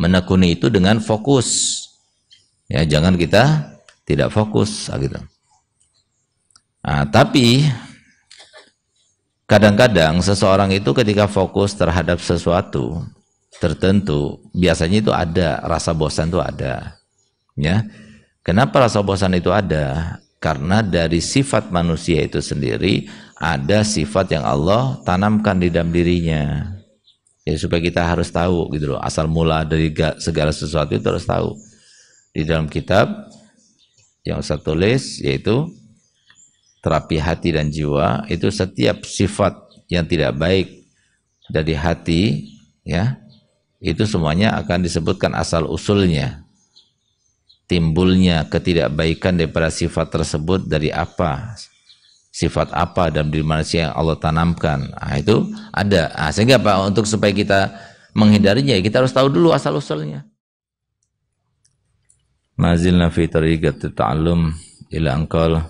menekuni itu dengan fokus. Ya, jangan kita tidak fokus gitu. Nah, tapi kadang-kadang seseorang itu ketika fokus terhadap sesuatu tertentu, biasanya itu ada rasa bosan itu ada. Ya. Kenapa rasa bosan itu ada? Karena dari sifat manusia itu sendiri ada sifat yang Allah tanamkan di dalam dirinya. Ya, supaya kita harus tahu gitu loh, asal mula dari segala sesuatu itu harus tahu. Di dalam kitab yang saya tulis yaitu terapi hati dan jiwa, itu setiap sifat yang tidak baik dari hati, ya, itu semuanya akan disebutkan asal usulnya, timbulnya ketidakbaikan daripada sifat tersebut dari apa, sifat apa dan di manusia yang Allah tanamkan. Nah, itu ada. Nah, sehingga Pak, untuk supaya kita menghindarinya, kita harus tahu dulu asal usulnya. Mazilna fi tariqati ta'allum ila anqal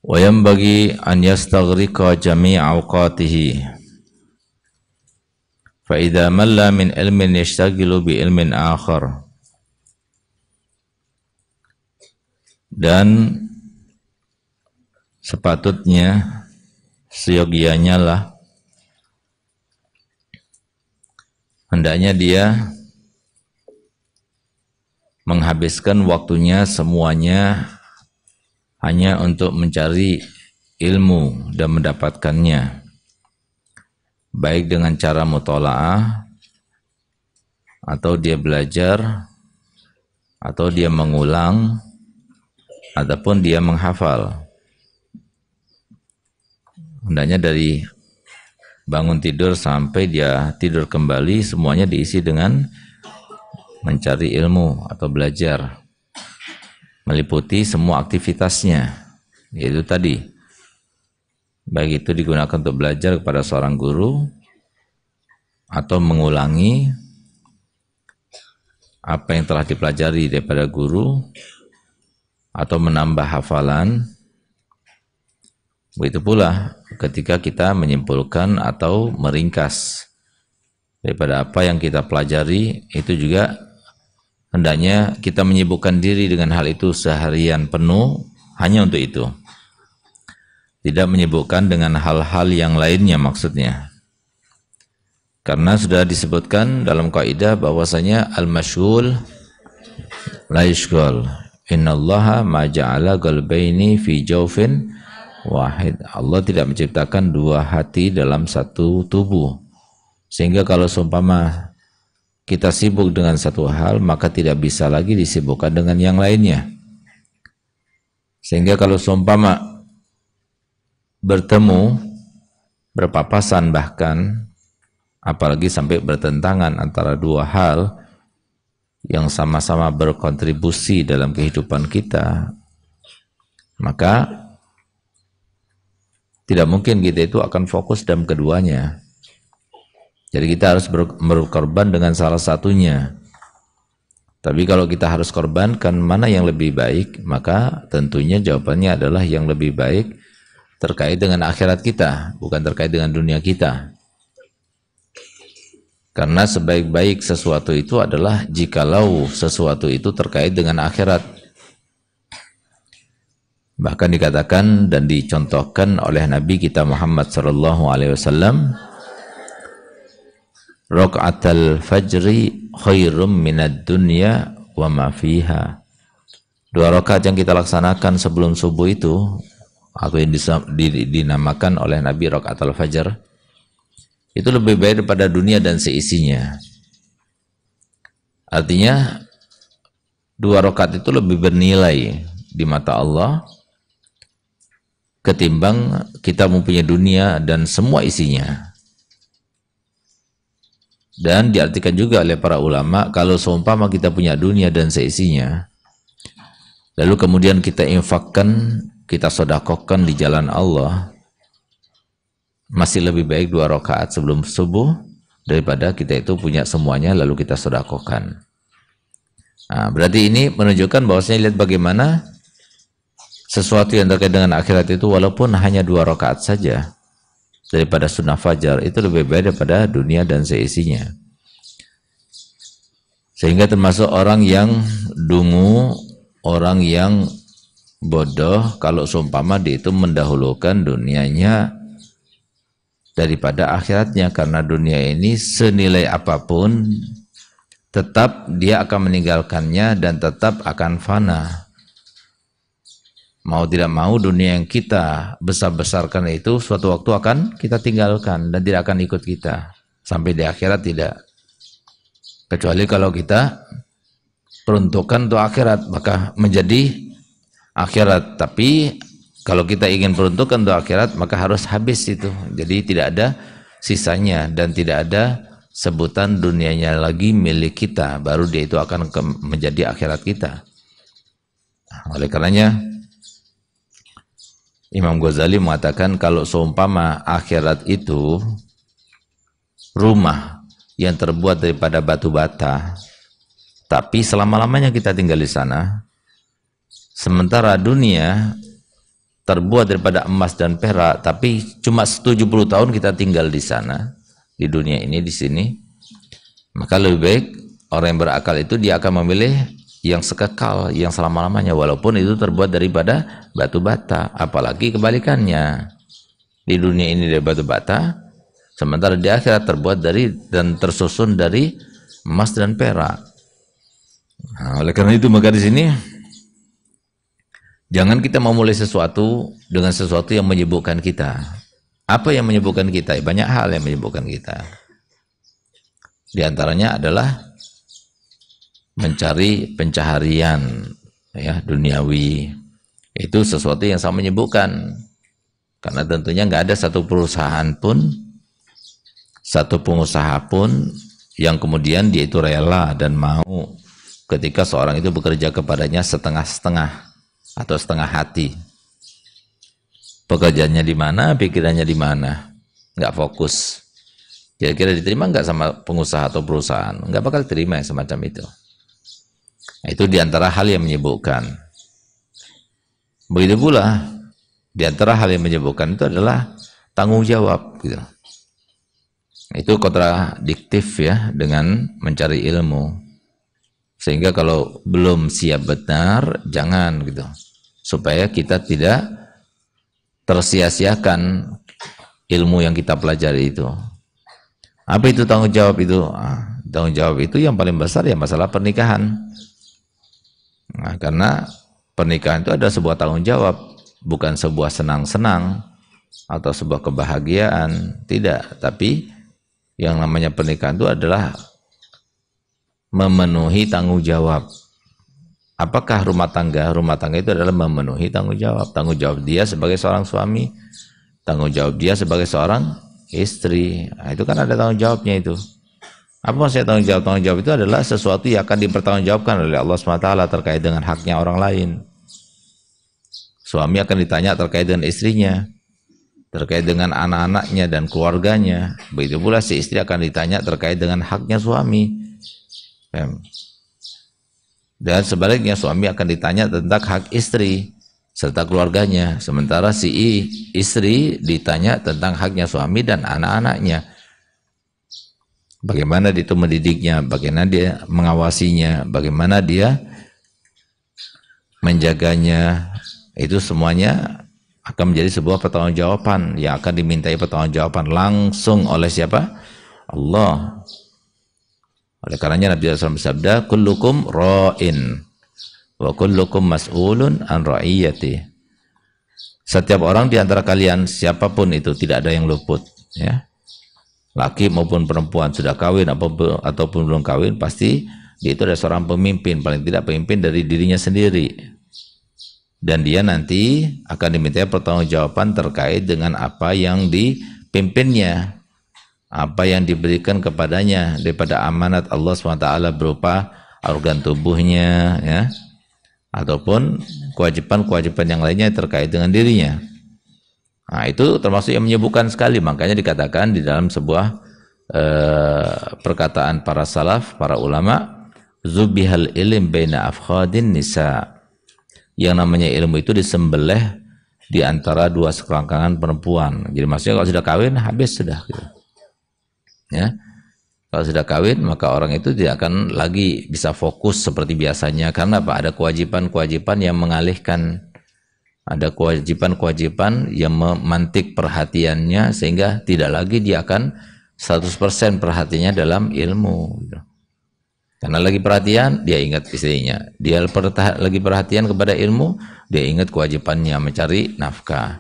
wa yanbaghi an yastaghriqa jami' awqatihi fa idza malla min ilmin yashtaghilu bi ilmin akhar. Dan sepatutnya seyogianya lah hendaknya dia menghabiskan waktunya semuanya hanya untuk mencari ilmu dan mendapatkannya, baik dengan cara mutola'ah atau dia belajar atau dia mengulang ataupun dia menghafal. Hendaknya dari bangun tidur sampai dia tidur kembali semuanya diisi dengan mencari ilmu atau belajar, meliputi semua aktivitasnya, yaitu tadi, baik itu digunakan untuk belajar kepada seorang guru atau mengulangi apa yang telah dipelajari daripada guru atau menambah hafalan. Begitu pula ketika kita menyimpulkan atau meringkas daripada apa yang kita pelajari, itu juga hendaknya kita menyibukkan diri dengan hal itu seharian penuh hanya untuk itu. Tidak menyibukkan dengan hal-hal yang lainnya maksudnya. Karena sudah disebutkan dalam kaidah bahwasanya al-masyghul la yashghal. Innallaha ma ja'ala qalbaini fi jawfin wahid. Allah tidak menciptakan dua hati dalam satu tubuh. Sehingga kalau seumpama kita sibuk dengan satu hal, maka tidak bisa lagi disibukkan dengan yang lainnya. Sehingga kalau seumpama bertemu, berpapasan bahkan, apalagi sampai bertentangan antara dua hal yang sama-sama berkontribusi dalam kehidupan kita, maka tidak mungkin kita itu akan fokus dalam keduanya. Jadi kita harus berkorban dengan salah satunya. Tapi kalau kita harus korbankan mana yang lebih baik, maka tentunya jawabannya adalah yang lebih baik terkait dengan akhirat kita, bukan terkait dengan dunia kita. Karena sebaik-baik sesuatu itu adalah jikalau sesuatu itu terkait dengan akhirat. Bahkan dikatakan dan dicontohkan oleh Nabi kita Muhammad SAW, Raka'atul fajri khairum minad dunya wa ma fiha. 2 rakaat yang kita laksanakan sebelum subuh itu, atau yang dinamakan oleh Nabi Raka'atul fajr, itu lebih baik daripada dunia dan seisinya. Artinya 2 rakaat itu lebih bernilai di mata Allah ketimbang kita mempunyai dunia dan semua isinya. Dan diartikan juga oleh para ulama, kalau seumpama kita punya dunia dan seisinya, lalu kemudian kita infakkan, kita sedekahkan di jalan Allah, masih lebih baik 2 rakaat sebelum subuh daripada kita itu punya semuanya lalu kita sedekahkan. Nah, berarti ini menunjukkan bahwasanya lihat bagaimana sesuatu yang terkait dengan akhirat itu walaupun hanya 2 rakaat saja daripada sunnah fajar itu lebih baik daripada dunia dan seisinya. Sehingga termasuk orang yang dungu, orang yang bodoh kalau seumpama dia itu mendahulukan dunianya daripada akhiratnya, karena dunia ini senilai apapun tetap dia akan meninggalkannya dan tetap akan fana. Mau tidak mau dunia yang kita besar-besarkan itu suatu waktu akan kita tinggalkan dan tidak akan ikut kita sampai di akhirat, tidak. Kecuali kalau kita peruntukan untuk akhirat, maka menjadi akhirat. Tapi kalau kita ingin peruntukan untuk akhirat, maka harus habis itu. Jadi tidak ada sisanya dan tidak ada sebutan dunianya lagi milik kita. Baru dia itu akan menjadi akhirat kita. Oleh karenanya Imam Ghazali mengatakan kalau seumpama akhirat itu rumah yang terbuat daripada batu bata, tapi selama-lamanya kita tinggal di sana, sementara dunia terbuat daripada emas dan perak, tapi cuma 70 tahun kita tinggal di sana, di dunia ini, di sini, maka lebih baik orang yang berakal itu dia akan memilih yang sekekal, yang selama-lamanya, walaupun itu terbuat daripada batu bata. Apalagi kebalikannya, di dunia ini dari batu bata, sementara di akhirat terbuat dari dan tersusun dari emas dan perak. Nah, oleh karena itu maka di sini jangan kita memulai sesuatu dengan sesuatu yang menyibukkan kita. Apa yang menyibukkan kita? Banyak hal yang menyibukkan kita. Di antaranya adalah mencari pencaharian ya duniawi. Itu sesuatu yang sangat menyibukkan, karena tentunya nggak ada satu perusahaan pun, satu pengusaha pun yang kemudian dia itu rela dan mau ketika seorang itu bekerja kepadanya setengah-setengah atau setengah hati. Pekerjaannya di mana, pikirannya di mana, nggak fokus. Kira-kira diterima nggak sama pengusaha atau perusahaan? Nggak bakal terima yang semacam itu. Itu diantara hal yang menyibukkan. Begitu pula diantara hal yang menyibukkan itu adalah tanggung jawab. Gitu. Itu kontradiktif ya dengan mencari ilmu. Sehingga kalau belum siap benar, jangan gitu. Supaya kita tidak tersia-siakan ilmu yang kita pelajari itu. Apa itu tanggung jawab itu? Tanggung jawab itu yang paling besar ya masalah pernikahan. Nah, karena pernikahan itu ada sebuah tanggung jawab, bukan sebuah senang-senang atau sebuah kebahagiaan, tidak. Tapi yang namanya pernikahan itu adalah memenuhi tanggung jawab. Apakah rumah tangga? Rumah tangga itu adalah memenuhi tanggung jawab. Tanggung jawab dia sebagai seorang suami, tanggung jawab dia sebagai seorang istri. Nah, itu kan ada tanggung jawabnya itu. Apa maksudnya tanggung jawab? Tanggung jawab itu adalah sesuatu yang akan dipertanggungjawabkan oleh Allah SWT terkait dengan haknya orang lain. Suami akan ditanya terkait dengan istrinya, terkait dengan anak-anaknya dan keluarganya. Begitu pula si istri akan ditanya terkait dengan haknya suami. Dan sebaliknya suami akan ditanya tentang hak istri serta keluarganya. Sementara si istri ditanya tentang haknya suami dan anak-anaknya. Bagaimana dia itu mendidiknya, bagaimana dia mengawasinya, bagaimana dia menjaganya. Itu semuanya akan menjadi sebuah pertanggungjawaban yang akan dimintai pertanggungjawaban langsung oleh siapa? Allah. Oleh karenanya Nabi SAW bersabda, kullukum ra'in wa kullukum mas'ulun an ra'iyati. Setiap orang di antara kalian, siapapun itu, tidak ada yang luput, ya. Laki maupun perempuan, sudah kawin ataupun belum kawin, pasti dia itu adalah seorang pemimpin, paling tidak pemimpin dari dirinya sendiri. Dan dia nanti akan dimintai pertanggungjawaban terkait dengan apa yang dipimpinnya, apa yang diberikan kepadanya daripada amanat Allah SWT berupa organ tubuhnya, ya, ataupun kewajiban-kewajiban yang lainnya terkait dengan dirinya. Nah, itu termasuk yang menyibukkan sekali. Makanya dikatakan di dalam sebuah perkataan para salaf, para ulama, zubihal ilm baina afkhadin nisa. Yang namanya ilmu itu disembelih di antara dua sekelangkangan perempuan. Jadi maksudnya kalau sudah kawin habis sudah gitu. Ya. Kalau sudah kawin, maka orang itu tidak akan lagi bisa fokus seperti biasanya. Karena apa? Ada kewajiban-kewajiban yang mengalihkan. Ada kewajiban-kewajiban yang memantik perhatiannya, sehingga tidak lagi dia akan 100% perhatiannya dalam ilmu. Karena lagi perhatian, dia ingat istrinya. Dia lagi perhatian kepada ilmu, dia ingat kewajibannya mencari nafkah.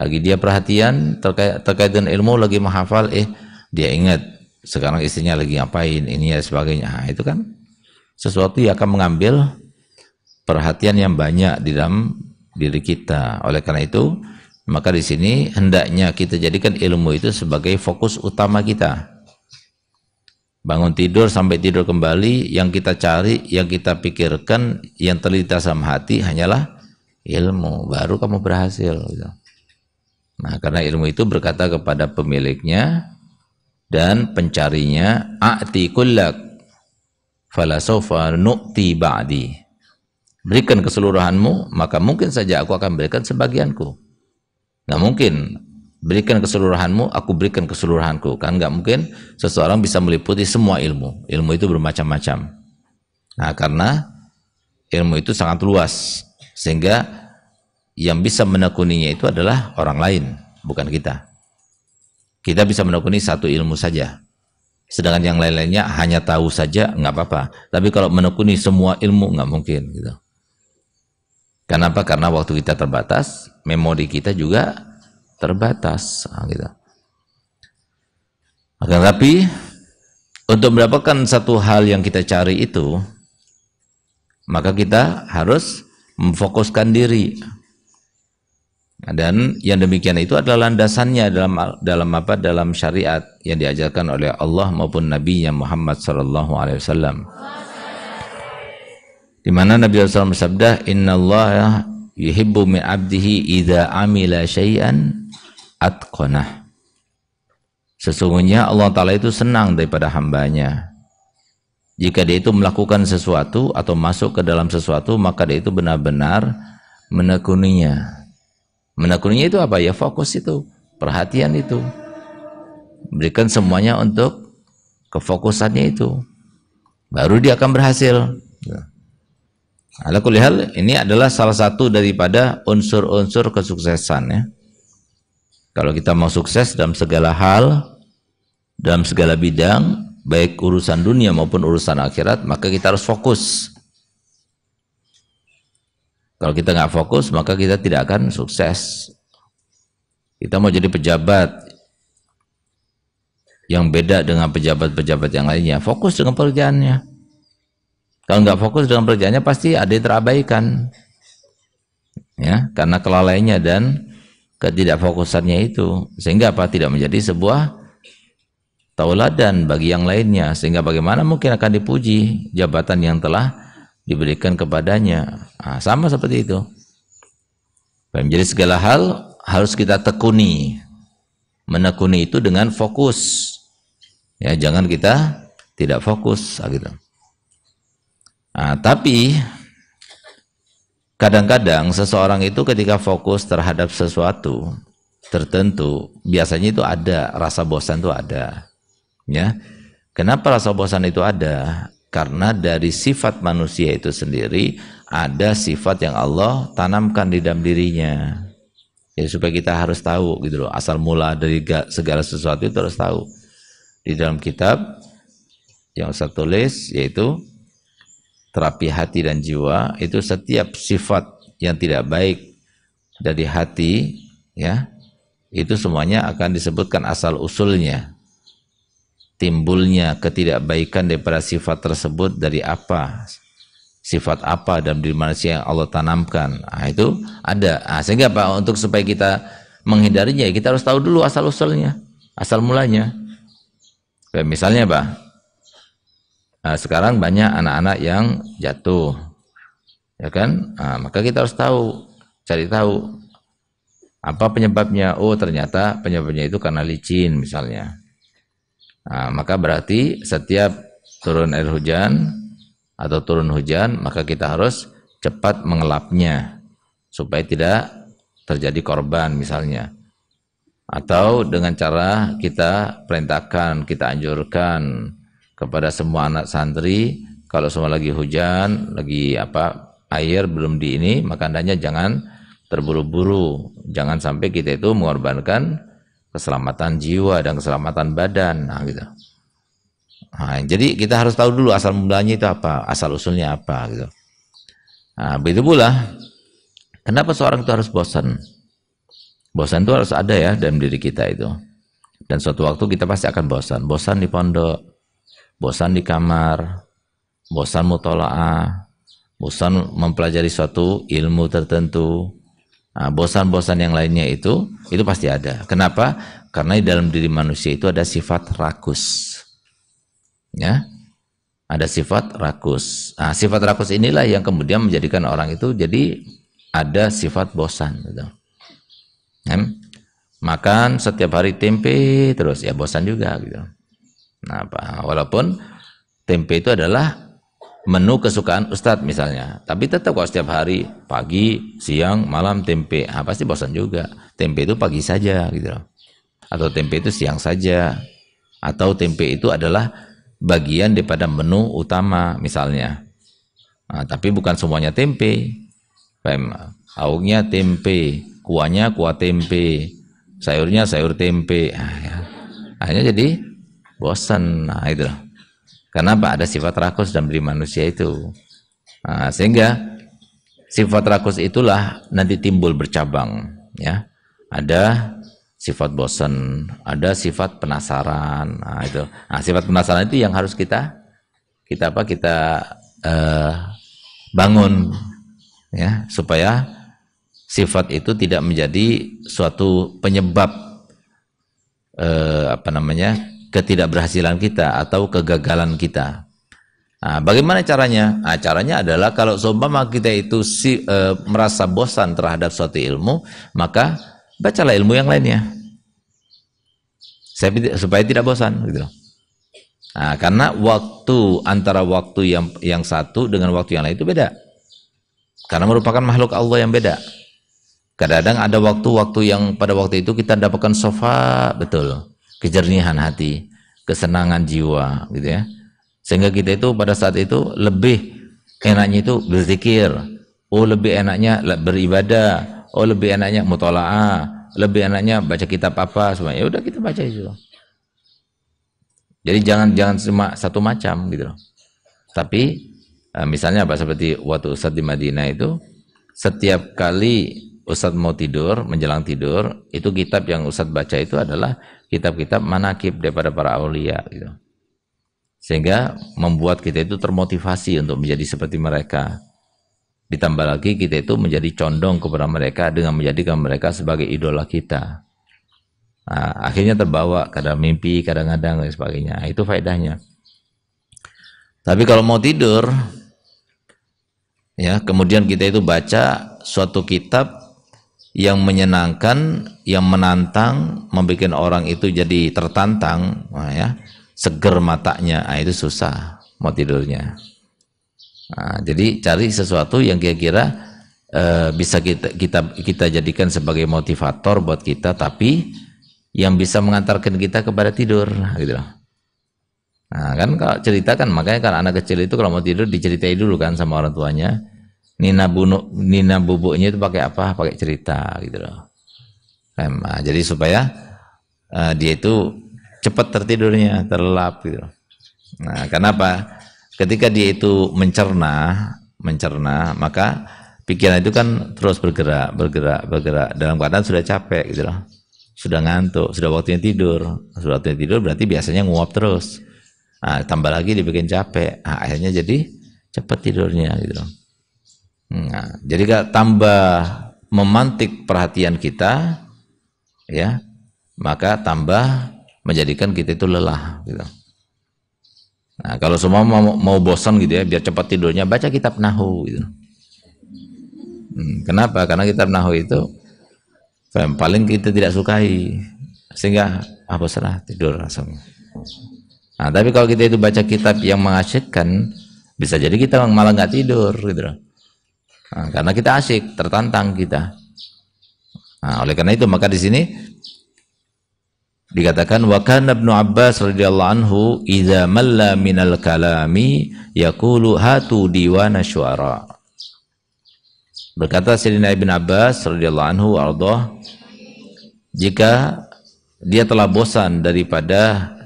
Lagi dia perhatian terkait dengan ilmu, lagi menghafal, dia ingat sekarang istrinya lagi ngapain, ini dan sebagainya. Nah, itu kan sesuatu yang akan mengambil perhatian yang banyak di dalam diri kita. Oleh karena itu, maka di sini hendaknya kita jadikan ilmu itu sebagai fokus utama kita. Bangun tidur sampai tidur kembali, yang kita cari, yang kita pikirkan, yang terlintas dalam hati hanyalah ilmu. Baru kamu berhasil. Nah, karena ilmu itu berkata kepada pemiliknya dan pencarinya, a'ti kullak fala sawfa nu'ti ba'di. Berikan keseluruhanmu, maka mungkin saja aku akan berikan sebagianku. Nggak mungkin berikan keseluruhanmu, aku berikan keseluruhanku. Kan nggak mungkin seseorang bisa meliputi semua ilmu. Ilmu itu bermacam-macam. Nah, karena ilmu itu sangat luas, sehingga yang bisa menekuninya itu adalah orang lain, bukan kita. Kita bisa menekuni satu ilmu saja, sedangkan yang lain-lainnya hanya tahu saja, nggak apa-apa. Tapi kalau menekuni semua ilmu nggak mungkin, gitu. Kenapa? Karena waktu kita terbatas, memori kita juga terbatas, gitu. Akan tapi untuk mendapatkan satu hal yang kita cari itu, maka kita harus memfokuskan diri. Dan yang demikian itu adalah landasannya dalam syariat yang diajarkan oleh Allah maupun Nabi Muhammad SAW. Di mana Nabi SAW bersabda, Inna Allah yuhibbu min abdihi idza amila syai'an atqanah. Sesungguhnya Allah Ta'ala itu senang daripada hambanya jika dia itu melakukan sesuatu atau masuk ke dalam sesuatu, maka dia itu benar-benar menekuninya. Menekuninya itu apa? Ya fokus itu, perhatian itu. Berikan semuanya untuk kefokusannya itu. Baru dia akan berhasil. Ala kulli hal, ini adalah salah satu daripada unsur-unsur kesuksesan, ya. Kalau kita mau sukses dalam segala hal, dalam segala bidang, baik urusan dunia maupun urusan akhirat, maka kita harus fokus. Kalau kita nggak fokus, maka kita tidak akan sukses. Kita mau jadi pejabat yang beda dengan pejabat-pejabat yang lainnya, fokus dengan pekerjaannya. Kalau nggak fokus dengan pekerjaannya, pasti ada yang terabaikan, ya, karena kelalaiannya dan ketidakfokusannya itu, sehingga apa? Tidak menjadi sebuah tauladan bagi yang lainnya, sehingga bagaimana mungkin akan dipuji jabatan yang telah diberikan kepadanya. Nah, sama seperti itu. Jadi segala hal harus kita tekuni. Menekuni itu dengan fokus. Ya, jangan kita tidak fokus, gitu. Nah, tapi kadang-kadang seseorang itu ketika fokus terhadap sesuatu tertentu, biasanya itu ada rasa bosan, itu ada. Ya. Kenapa rasa bosan itu ada? Karena dari sifat manusia itu sendiri ada sifat yang Allah tanamkan di dalam dirinya. Ya, supaya kita harus tahu, gitu loh, asal mula dari segala sesuatu itu harus tahu. Di dalam kitab yang saya tulis, yaitu Terapi Hati dan Jiwa, itu setiap sifat yang tidak baik dari hati, ya, itu semuanya akan disebutkan asal usulnya. Timbulnya ketidakbaikan daripada sifat tersebut dari apa, sifat apa dalam diri manusia yang Allah tanamkan. Nah, itu ada. Nah, sehingga apa? Untuk supaya kita menghindarinya, kita harus tahu dulu asal usulnya, asal mulanya. Kayak misalnya apa? Nah, sekarang banyak anak-anak yang jatuh, ya kan? Nah, maka kita harus tahu, cari tahu apa penyebabnya. Oh, ternyata penyebabnya itu karena licin misalnya. Nah, maka berarti setiap turun air hujan atau turun hujan, maka kita harus cepat mengelapnya supaya tidak terjadi korban misalnya. Atau dengan cara kita perintahkan, kita anjurkan kepada semua anak santri, kalau semua lagi hujan, lagi air belum di ini, maka hendaknya jangan terburu-buru, jangan sampai kita itu mengorbankan keselamatan jiwa dan keselamatan badan. Nah, gitu. Nah, jadi kita harus tahu dulu asal mulanya itu apa, asal usulnya apa, gitu. Nah, begitu pula, kenapa seorang itu harus bosan? Bosan itu harus ada ya dalam diri kita itu. Dan suatu waktu kita pasti akan bosan. Bosan di pondok, bosan di kamar, bosan mutola'ah, bosan mempelajari suatu ilmu tertentu. Nah, bosan-bosan yang lainnya itu pasti ada. Kenapa? Karena di dalam diri manusia itu ada sifat rakus. Ya, ada sifat rakus. Nah, sifat rakus inilah yang kemudian menjadikan orang itu jadi ada sifat bosan. Gitu. Makan setiap hari tempe terus ya bosan juga. Gitu. Nah, walaupun tempe itu adalah menu kesukaan Ustadz misalnya, tapi tetap kalau setiap hari pagi, siang, malam tempe, pasti bosan juga. Tempe itu pagi saja, gitu loh. Atau tempe itu siang saja, atau tempe itu adalah bagian daripada menu utama misalnya. Nah, tapi bukan semuanya tempe. Lauknya tempe, kuahnya kuah tempe, sayurnya sayur tempe. Akhirnya jadi bosan. Nah, itu loh. Kenapa? Ada sifat rakus dalam diri manusia itu. Nah, sehingga sifat rakus itulah nanti timbul bercabang. Ya, ada sifat bosan, ada sifat penasaran. Nah, itu. Nah, sifat penasaran itu yang harus kita bangun, ya, supaya sifat itu tidak menjadi suatu penyebab ketidakberhasilan kita atau kegagalan kita. Nah, bagaimana caranya? Nah, caranya adalah kalau seumpama kita itu merasa bosan terhadap suatu ilmu, maka bacalah ilmu yang lainnya. Supaya tidak bosan, gitu. Nah, karena antara waktu yang satu dengan waktu yang lain itu beda. Karena merupakan makhluk Allah yang beda. Kadang-kadang ada waktu-waktu yang pada waktu itu kita dapatkan sofa betul, kejernihan hati, kesenangan jiwa, gitu ya. Sehingga kita itu pada saat itu lebih enaknya itu berzikir, lebih enaknya beribadah, lebih enaknya mutola'ah, lebih enaknya baca kitab apa, semuanya. Ya udah kita baca itu. Jadi jangan cuma satu macam gitu loh. Tapi misalnya seperti waktu Ustadz di Madinah itu, setiap kali Ustadz mau tidur, menjelang tidur, itu kitab yang Ustadz baca itu adalah kitab-kitab manakib daripada para aulia gitu. Sehingga membuat kita itu termotivasi untuk menjadi seperti mereka. Ditambah lagi kita itu menjadi condong kepada mereka dengan menjadikan mereka sebagai idola kita. Nah, akhirnya terbawa kadang mimpi, kadang-kadang dan sebagainya. Itu faedahnya. Tapi kalau mau tidur, ya, kemudian kita itu baca suatu kitab yang menyenangkan, yang menantang, membuat orang itu jadi tertantang, ya, seger matanya, itu susah mau tidurnya. Nah, jadi cari sesuatu yang kira-kira bisa kita jadikan sebagai motivator buat kita, tapi yang bisa mengantarkan kita kepada tidur, gitu loh. Nah, kan kalau cerita kan, makanya kan anak kecil itu kalau mau tidur diceritai dulu kan sama orang tuanya. Nina bubuknya itu pakai apa? Pakai cerita, gitu loh. Nah, jadi supaya dia itu cepat tertidurnya, terlelap, gitu loh. Nah, kenapa? Ketika dia itu mencerna, maka pikiran itu kan terus bergerak dalam keadaan sudah capek, gitu loh. Sudah ngantuk, sudah waktunya tidur. Sudah waktunya tidur berarti biasanya nguap terus. Nah, tambah lagi dibikin capek. Nah, akhirnya jadi cepat tidurnya, gitu loh. Nah, jadi kalau tambah memantik perhatian kita, ya, maka tambah menjadikan kita itu lelah, gitu. Nah, kalau semua mau bosan gitu ya, biar cepat tidurnya, baca kitab Nahwu, gitu. Kenapa? Karena kitab Nahwu itu paling kita tidak sukai, sehingga bosanlah tidur langsung. Nah, tapi kalau kita itu baca kitab yang mengasyikkan, bisa jadi kita malah nggak tidur, gitu loh. Nah, karena kita asyik, tertantang kita. Nah, oleh karena itu maka di sini Dikatakan wa kana Ibnu Abbas radhiyallahu anhu idza malla minal kalami yaqulu hatu diwana syuara. Berkata Sayyidina Ibn Abbas radhiyallahu anhu ardhah, jika dia telah bosan daripada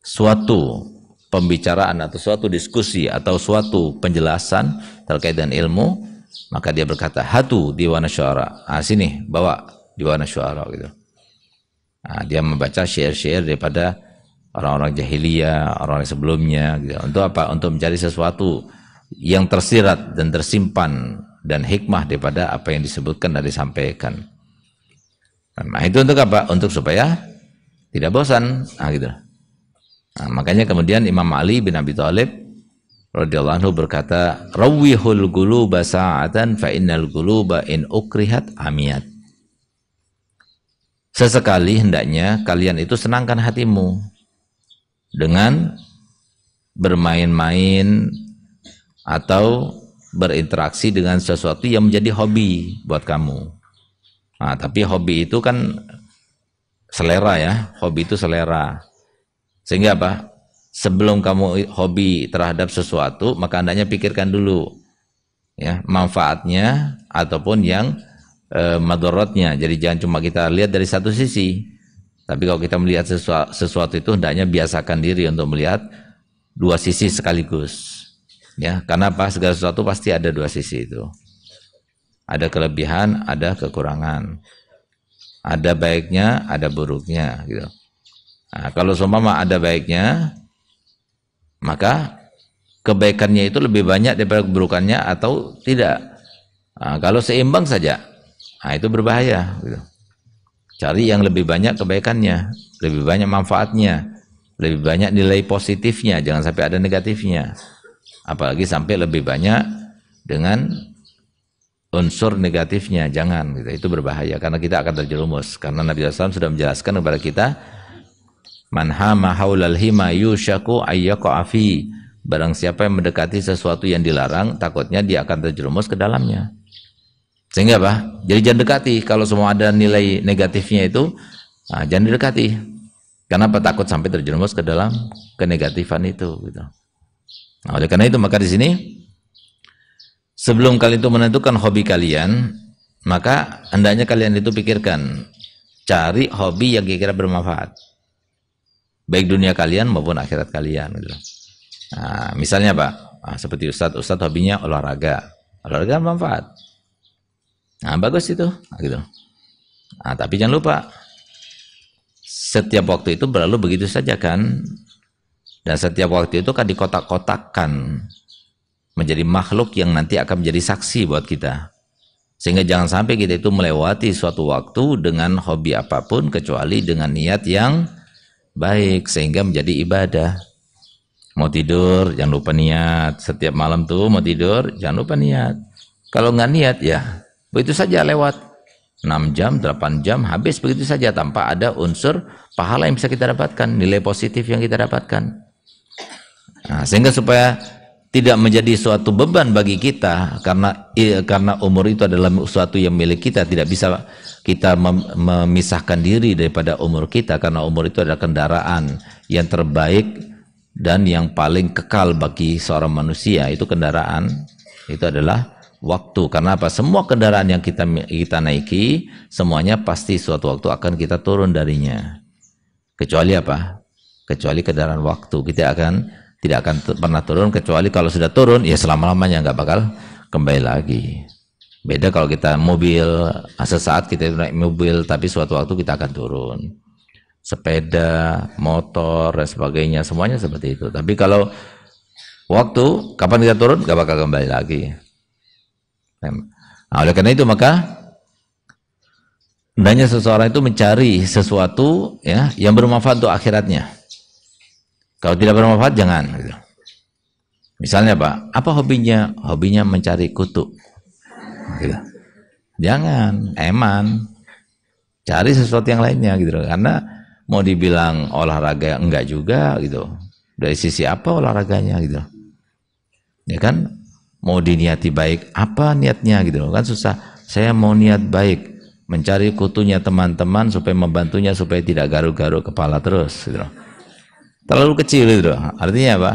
suatu pembicaraan atau suatu diskusi atau suatu penjelasan terkait dengan ilmu, maka dia berkata hatu diwana syuara. Sini bawa diwana syuara gitu. Dia membaca syair-syair daripada orang-orang jahiliyah, orang-orang sebelumnya gitu. Untuk apa? Untuk mencari sesuatu yang tersirat dan tersimpan dan hikmah daripada apa yang disebutkan dan disampaikan. Nah, itu untuk apa? Untuk supaya tidak bosan. Gitu. Makanya kemudian Imam Ali bin Abi Thalib radhiyallahu anhu berkata, "Rawwihul quluba sa'atan fa innal quluba in ukrihat amiyat." Sesekali hendaknya kalian itu senangkan hatimu dengan bermain-main atau berinteraksi dengan sesuatu yang menjadi hobi buat kamu. Tapi hobi itu kan selera ya, hobi itu selera. Sehingga apa? Sebelum kamu hobi terhadap sesuatu, maka hendaknya pikirkan dulu ya manfaatnya ataupun yang madorotnya. Jadi jangan cuma kita lihat dari satu sisi, tapi kalau kita melihat sesuatu itu hendaknya biasakan diri untuk melihat dua sisi sekaligus ya. Karena apa? Segala sesuatu pasti ada dua sisi itu, ada kelebihan, ada kekurangan, ada baiknya, ada buruknya gitu. Kalau seumpama ada baiknya, maka kebaikannya itu lebih banyak daripada keburukannya atau tidak. Kalau seimbang saja, itu berbahaya gitu. Cari yang lebih banyak kebaikannya, lebih banyak manfaatnya, lebih banyak nilai positifnya, jangan sampai ada negatifnya. Apalagi sampai lebih banyak dengan unsur negatifnya, jangan gitu. Itu berbahaya karena kita akan terjerumus. Karena Nabi SAW sudah menjelaskan kepada kita, man hama haulal hima yushaku ayyaqa fi. Barang siapa yang mendekati sesuatu yang dilarang, takutnya dia akan terjerumus ke dalamnya. Sehingga apa? Jadi jangan dekati. Kalau semua ada nilai negatifnya itu, jangan didekati. Kenapa? Takut sampai terjerumus ke dalam kenegatifan itu. Gitu. Oleh karena itu maka di sini sebelum kalian itu menentukan hobi kalian, maka hendaknya kalian itu pikirkan, cari hobi yang kira-kira bermanfaat, baik dunia kalian maupun akhirat kalian. Gitu. Misalnya apa? Seperti Ustadz hobinya olahraga bermanfaat. Bagus itu, gitu. Tapi jangan lupa, setiap waktu itu berlalu begitu saja kan, dan setiap waktu itu kan dikotak-kotakkan menjadi makhluk yang nanti akan menjadi saksi buat kita. Sehingga jangan sampai kita itu melewati suatu waktu dengan hobi apapun kecuali dengan niat yang baik sehingga menjadi ibadah. Mau tidur jangan lupa niat, setiap malam tuh mau tidur jangan lupa niat. Kalau nggak niat ya begitu saja lewat 6 jam, 8 jam habis begitu saja tanpa ada unsur pahala yang bisa kita dapatkan, nilai positif yang kita dapatkan. Sehingga supaya tidak menjadi suatu beban bagi kita karena umur itu adalah suatu yang milik kita, tidak bisa kita memisahkan diri daripada umur kita karena umur itu adalah kendaraan yang terbaik dan yang paling kekal bagi seorang manusia. Itu kendaraan, itu adalah waktu. Karena apa? Semua kendaraan yang kita naiki semuanya pasti suatu waktu akan kita turun darinya. Kecuali apa? Kecuali kendaraan waktu. Kita tidak akan pernah turun kecuali kalau sudah turun ya selama-lamanya nggak bakal kembali lagi. Beda kalau kita mobil, sesaat kita naik mobil tapi suatu waktu kita akan turun. Sepeda, motor dan sebagainya semuanya seperti itu. Tapi kalau waktu kapan kita turun nggak bakal kembali lagi. Oleh karena itu maka hendaknya seseorang itu mencari sesuatu ya yang bermanfaat untuk akhiratnya. Kalau tidak bermanfaat jangan. Gitu. Misalnya apa hobinya? Hobinya mencari kutu. Gitu. Jangan, eman. Cari sesuatu yang lainnya gitu. Karena mau dibilang olahraga enggak juga gitu. Dari sisi apa olahraganya gitu. Ya kan? Mau diniati baik, apa niatnya gitu kan susah. Saya mau niat baik, mencari kutunya teman-teman supaya membantunya supaya tidak garuk-garuk kepala terus gitu. Terlalu kecil gitu. Artinya apa?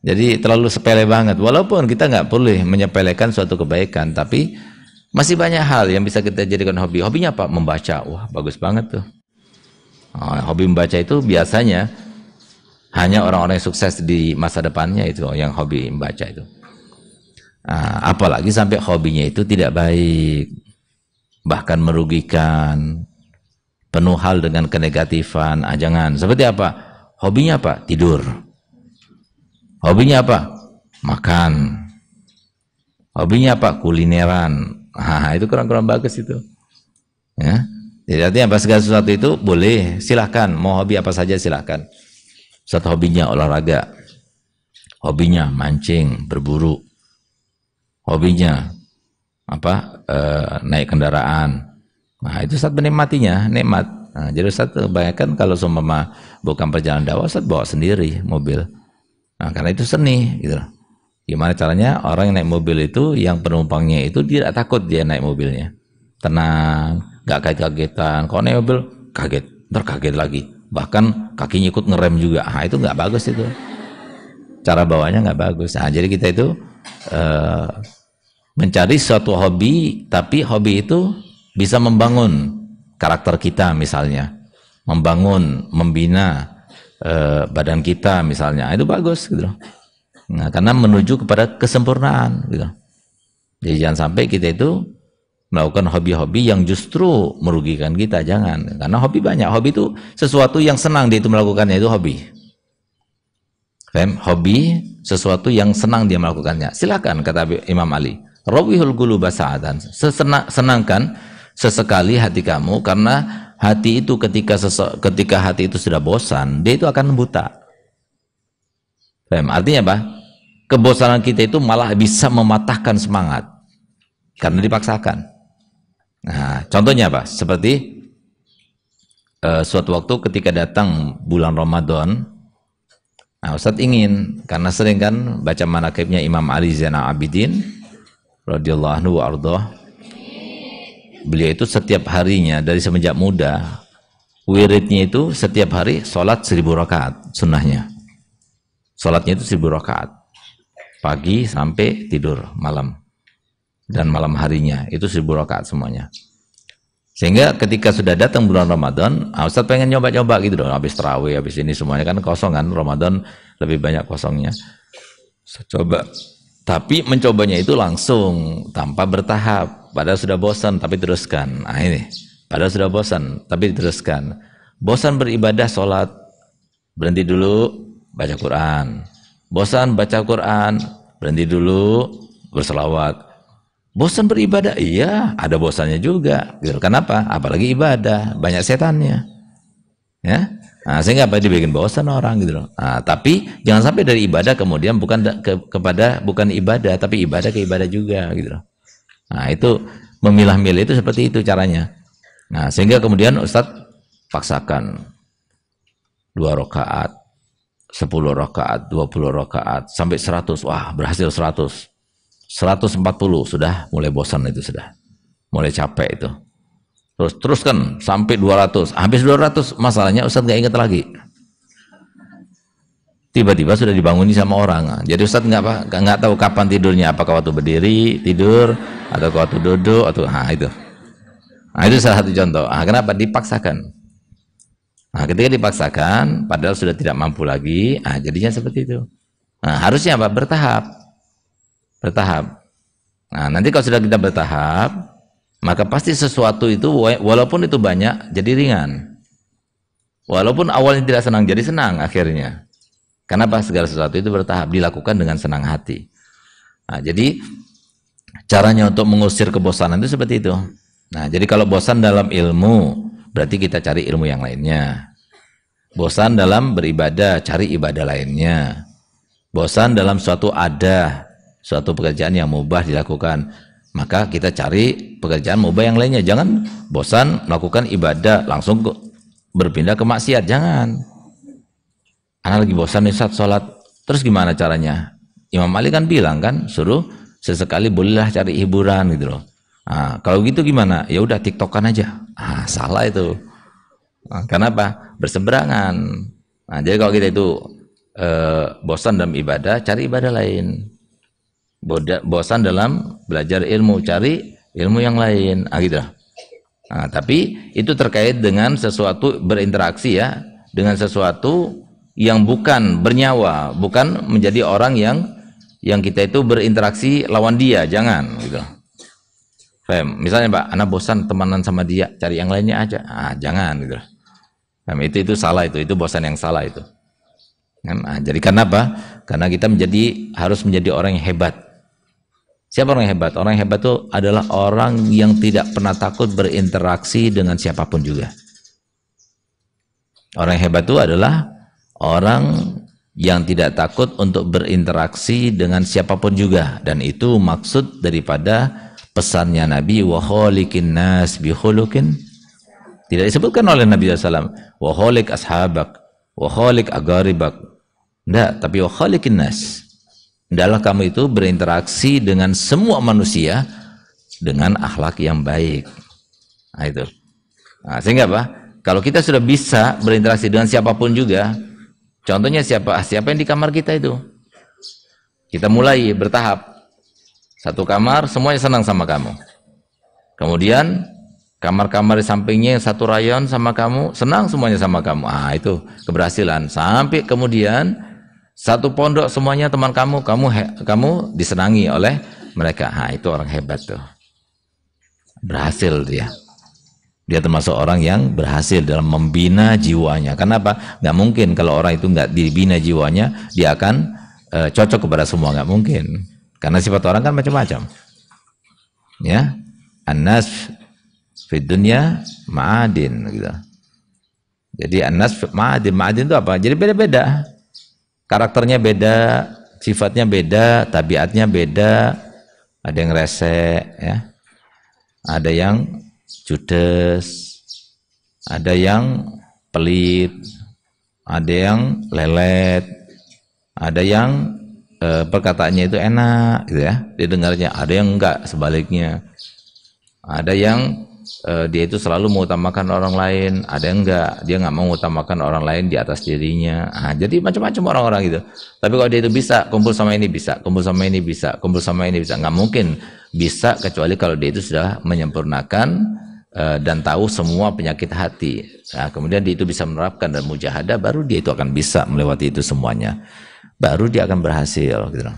Jadi terlalu sepele banget. Walaupun kita nggak boleh menyepelekan suatu kebaikan, tapi masih banyak hal yang bisa kita jadikan hobi. Hobinya apa? Membaca. Wah, bagus banget tuh. Hobi membaca itu biasanya hanya orang-orang yang sukses di masa depannya itu yang hobi membaca itu. Apalagi sampai hobinya itu tidak baik, bahkan merugikan, penuh hal dengan kenegatifan. Jangan. Seperti apa? Hobinya apa? Tidur. Hobinya apa? Makan. Hobinya apa? Kulineran. Itu kurang-kurang bagus itu. Ya. Jadi artinya apa? Segala sesuatu itu boleh, silahkan. Mau hobi apa saja silahkan. Satu hobinya olahraga. Hobinya mancing, berburu. Hobinya apa? Naik kendaraan. Nah, itu Ustaz menikmatinya, nikmat. Nah, jadi Ustaz kebanyakan kalau seumpama bukan perjalanan dakwah, Ustaz bawa sendiri mobil. Nah, karena itu seni gitu. Gimana caranya orang yang naik mobil itu, yang penumpangnya itu tidak takut dia naik mobilnya. Tenang, nggak kaget-kagetan. Kalau naik mobil kaget, ntar kaget lagi. Bahkan kakinya ikut ngerem juga. Itu nggak bagus itu. Cara bawanya nggak bagus. Jadi kita itu mencari suatu hobi, tapi hobi itu bisa membangun karakter kita misalnya, membangun, membina badan kita misalnya, itu bagus gitu. Nah, karena menuju kepada kesempurnaan gitu. Jadi jangan sampai kita itu melakukan hobi-hobi yang justru merugikan kita, jangan. Karena hobi banyak, hobi itu sesuatu yang senang dia itu melakukannya, itu hobi. Hobi sesuatu yang senang dia melakukannya. Silakan, kata Imam Ali. Rawihul quluba sa'atan. Senangkan sesekali hati kamu, karena hati itu ketika hati itu sudah bosan, dia itu akan buta. Artinya apa? Kebosanan kita itu malah bisa mematahkan semangat karena dipaksakan. Nah, contohnya apa? Seperti suatu waktu ketika datang bulan Ramadan, Ustadz ingin, karena sering kan baca manaqibnya Imam Ali Zainal Abidin radhiyallahu anhu wa ardhah. Beliau itu setiap harinya dari semenjak muda, wiridnya itu setiap hari sholat 1000 rakaat sunnahnya. Sholatnya itu 1000 rakaat. Pagi sampai tidur malam. Dan malam harinya itu 1000 rakaat semuanya. Sehingga ketika sudah datang bulan Ramadan, Ustaz pengen nyoba-nyoba gitu dong. Habis tarawih, habis ini semuanya kan kosong kan. Ramadan lebih banyak kosongnya. Coba. Tapi mencobanya itu langsung, tanpa bertahap. Padahal sudah bosan, tapi teruskan. Ini. Padahal sudah bosan, tapi diteruskan. Bosan beribadah, sholat. Berhenti dulu, baca Quran. Bosan baca Quran, berhenti dulu, berselawat. Bosan beribadah, iya, ada bosannya juga. Gitu. Kenapa? Apalagi ibadah, banyak setannya. Ya, sehingga apa dibikin bosan orang gitu loh. Tapi jangan sampai dari ibadah kemudian bukan ibadah, tapi ibadah ke ibadah juga gitu loh. Itu memilah-milih itu seperti itu caranya. Sehingga kemudian Ustadz paksakan 2 rakaat, 10 rakaat, 20 rakaat, sampai 100. Wah, berhasil 100. 140 sudah mulai bosan itu, sudah mulai capek itu. Teruskan sampai 200. Habis 200 masalahnya Ustadz nggak ingat lagi. Tiba-tiba sudah dibanguni sama orang. Jadi Ustadz nggak tahu kapan tidurnya, apakah waktu berdiri tidur atau waktu duduk atau itu. Itu salah satu contoh. Kenapa dipaksakan? Ketika dipaksakan, padahal sudah tidak mampu lagi, jadinya seperti itu. Harusnya apa? Bertahap. Nanti kalau sudah kita bertahap, maka pasti sesuatu itu walaupun itu banyak jadi ringan. Walaupun awalnya tidak senang jadi senang akhirnya. Kenapa? Segala sesuatu itu bertahap, dilakukan dengan senang hati. Jadi caranya untuk mengusir kebosanan itu seperti itu. Jadi kalau bosan dalam ilmu, berarti kita cari ilmu yang lainnya. Bosan dalam beribadah, cari ibadah lainnya. Bosan dalam suatu suatu pekerjaan yang mubah dilakukan, maka kita cari pekerjaan mubah yang lainnya. Jangan bosan melakukan ibadah langsung berpindah ke maksiat, jangan. Anak lagi bosan nih saat sholat, terus gimana caranya? Imam Ali kan bilang kan, suruh sesekali bolehlah cari hiburan gitu loh. Nah, kalau gitu gimana? Ya udah TikTokan aja. Ah, salah itu. Nah, kenapa? Berseberangan. Nah, jadi kalau kita itu bosan dalam ibadah, cari ibadah lain. Bosan dalam belajar ilmu, cari ilmu yang lain. Ah, gitu. Nah, tapi itu terkait dengan sesuatu berinteraksi ya, dengan sesuatu yang bukan bernyawa, bukan menjadi orang yang kita itu berinteraksi lawan dia, jangan gitu. Faham? Misalnya Pak, anak bosan temenan sama dia, cari yang lainnya aja. Ah, jangan gitu. Faham? Itu salah itu bosan yang salah itu. Nah, jadi karena apa? Karena kita harus menjadi orang yang hebat. Siapa orang yang hebat? Orang yang hebat itu adalah orang yang tidak pernah takut berinteraksi dengan siapapun juga. Orang yang hebat itu adalah orang yang tidak takut untuk berinteraksi dengan siapapun juga, dan itu maksud daripada pesannya Nabi, wa khaliqin nas bi khuluqin. Tidak disebutkan oleh Nabi SAW wa khaliq ashabak wa khaliq agaribak, enggak, tapi wa khaliqin nas. Hendaklah kamu itu berinteraksi dengan semua manusia dengan akhlak yang baik. Nah, itu. Nah, sehingga apa? Kalau kita sudah bisa berinteraksi dengan siapapun juga, contohnya siapa yang di kamar kita itu, kita mulai bertahap. Satu kamar semuanya senang sama kamu. Kemudian kamar-kamar di sampingnya yang satu rayon sama kamu, senang semuanya sama kamu. Ah, itu keberhasilan. Sampai kemudian satu pondok semuanya teman kamu disenangi oleh mereka. Ah, itu orang hebat tuh. Berhasil dia. Dia termasuk orang yang berhasil dalam membina jiwanya. Kenapa? Nggak mungkin kalau orang itu nggak dibina jiwanya, dia akan cocok kepada semua, nggak mungkin. Karena sifat orang kan macam-macam. Ya, an-nas fid dunya ma'adin gitu. Jadi an-nas ma'adin itu apa? Jadi beda-beda. Karakternya beda, sifatnya beda, tabiatnya beda. Ada yang rese, ya. Ada yang judes, ada yang pelit, ada yang lelet, ada yang perkataannya itu enak gitu ya, didengarnya, ada yang enggak, sebaliknya. Ada yang dia itu selalu mengutamakan orang lain, ada yang enggak, dia enggak mau mengutamakan orang lain di atas dirinya. Nah, jadi macam-macam orang-orang gitu. Tapi kalau dia itu bisa kumpul sama ini, bisa kumpul sama ini, bisa kumpul sama ini, bisa, nggak mungkin bisa kecuali kalau dia itu sudah menyempurnakan dan tahu semua penyakit hati. Nah, kemudian dia itu bisa menerapkan dan mujahadah, baru dia itu akan bisa melewati itu semuanya, baru dia akan berhasil gitu.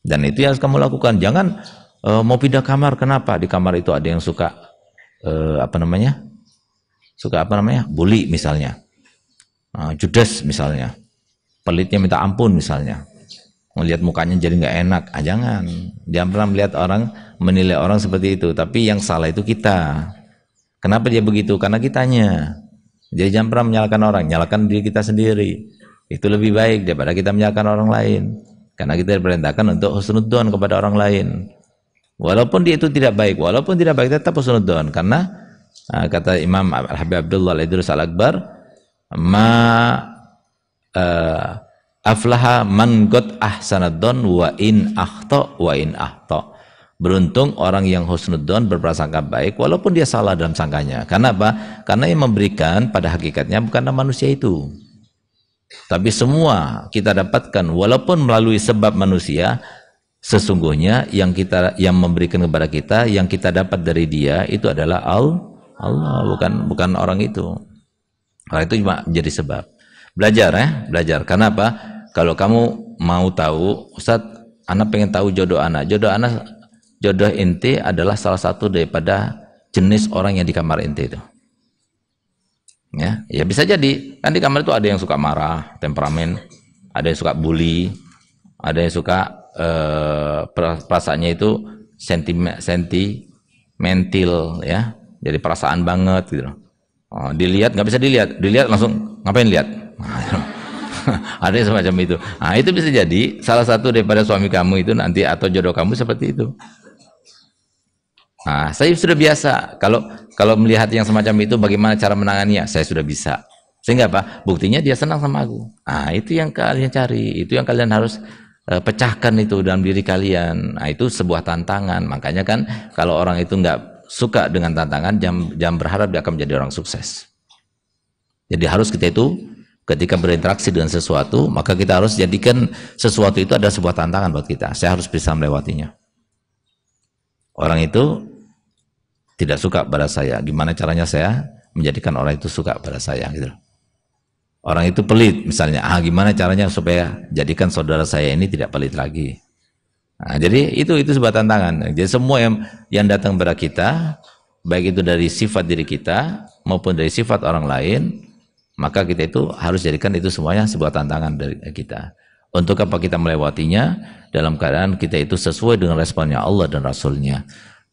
Dan itu yang harus kamu lakukan. Jangan mau pindah kamar. Kenapa? Di kamar itu ada yang suka bully misalnya, judes misalnya, pelitnya minta ampun misalnya, melihat mukanya jadi nggak enak. Jangan pernah melihat orang, menilai orang seperti itu. Tapi yang salah itu kita. Kenapa dia begitu? Karena kitanya. Jadi jangan pernah menyalahkan orang, nyalakan diri kita sendiri. Itu lebih baik daripada kita menyalahkan orang lain. Karena kita diperintahkan untuk husnudzon kepada orang lain. Walaupun dia itu tidak baik, tetap husnudzon. Karena kata Imam Al-Habib Abdullah Al-Idrus Al-Akbar, aflaha man qad ahsanadzon wa in akhta. Beruntung orang yang husnudzon, berprasangka baik walaupun dia salah dalam sangkanya. Karena apa? Karena yang memberikan pada hakikatnya bukanlah manusia itu, tapi semua kita dapatkan walaupun melalui sebab manusia. Sesungguhnya yang memberikan kepada kita, yang kita dapat dari dia itu adalah Allah, bukan orang itu. Orang itu cuma menjadi sebab. Belajar. Karena apa? Kalau kamu mau tahu, Ustaz, anak pengen tahu jodoh anak. Jodoh inti adalah salah satu daripada jenis orang yang di kamar inti itu. Ya bisa jadi. Kan di kamar itu ada yang suka marah, temperamen, ada yang suka bully, ada yang suka perasaannya itu sentimental ya, jadi perasaan banget gitu. Dilihat nggak bisa dilihat langsung ngapain lihat. Ada yang semacam itu. Nah, itu bisa jadi salah satu daripada suami kamu itu nanti, atau jodoh kamu seperti itu. Nah, saya sudah biasa kalau melihat yang semacam itu, bagaimana cara menanganinya, saya sudah bisa. Sehingga apa? Buktinya dia senang sama aku. Nah, itu yang kalian cari, itu yang kalian harus pecahkan itu dalam diri kalian. Nah, itu sebuah tantangan. Makanya kan kalau orang itu nggak suka dengan tantangan, jangan berharap dia akan menjadi orang sukses. Jadi harus kita itu ketika berinteraksi dengan sesuatu, maka kita harus jadikan sesuatu itu ada sebuah tantangan buat kita. Saya harus bisa melewatinya. Orang itu tidak suka pada saya, gimana caranya saya menjadikan orang itu suka pada saya gitu. Orang itu pelit misalnya, gimana caranya supaya jadikan saudara saya ini tidak pelit lagi. Nah, jadi itu sebuah tantangan. Jadi semua yang datang kepada kita, baik itu dari sifat diri kita maupun dari sifat orang lain, maka kita itu harus jadikan itu semuanya sebuah tantangan dari kita. Untuk apa kita melewatinya? Dalam keadaan kita itu sesuai dengan responnya Allah dan Rasulnya.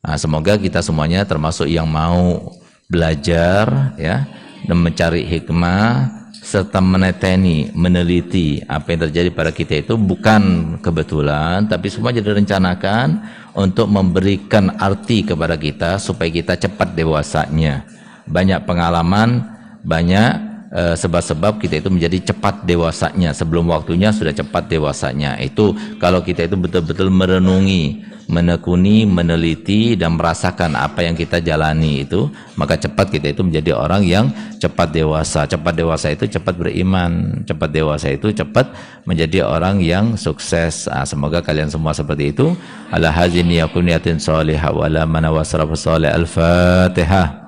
Nah, semoga kita semuanya termasuk yang mau belajar ya, dan mencari hikmah serta meneteni, meneliti apa yang terjadi pada kita itu bukan kebetulan, tapi semua jadi rencanakan untuk memberikan arti kepada kita supaya kita cepat dewasanya. Banyak pengalaman, banyak sebab-sebab kita itu menjadi cepat dewasanya, sebelum waktunya sudah cepat dewasanya. Itu kalau kita itu betul-betul merenungi, menekuni, meneliti dan merasakan apa yang kita jalani itu, maka cepat kita itu menjadi orang yang cepat dewasa. Cepat dewasa itu cepat beriman, cepat dewasa itu cepat menjadi orang yang sukses. Semoga kalian semua seperti itu. Ala hazin yakun yatin salihah wa la manawasraf salih. Al-Fatihah.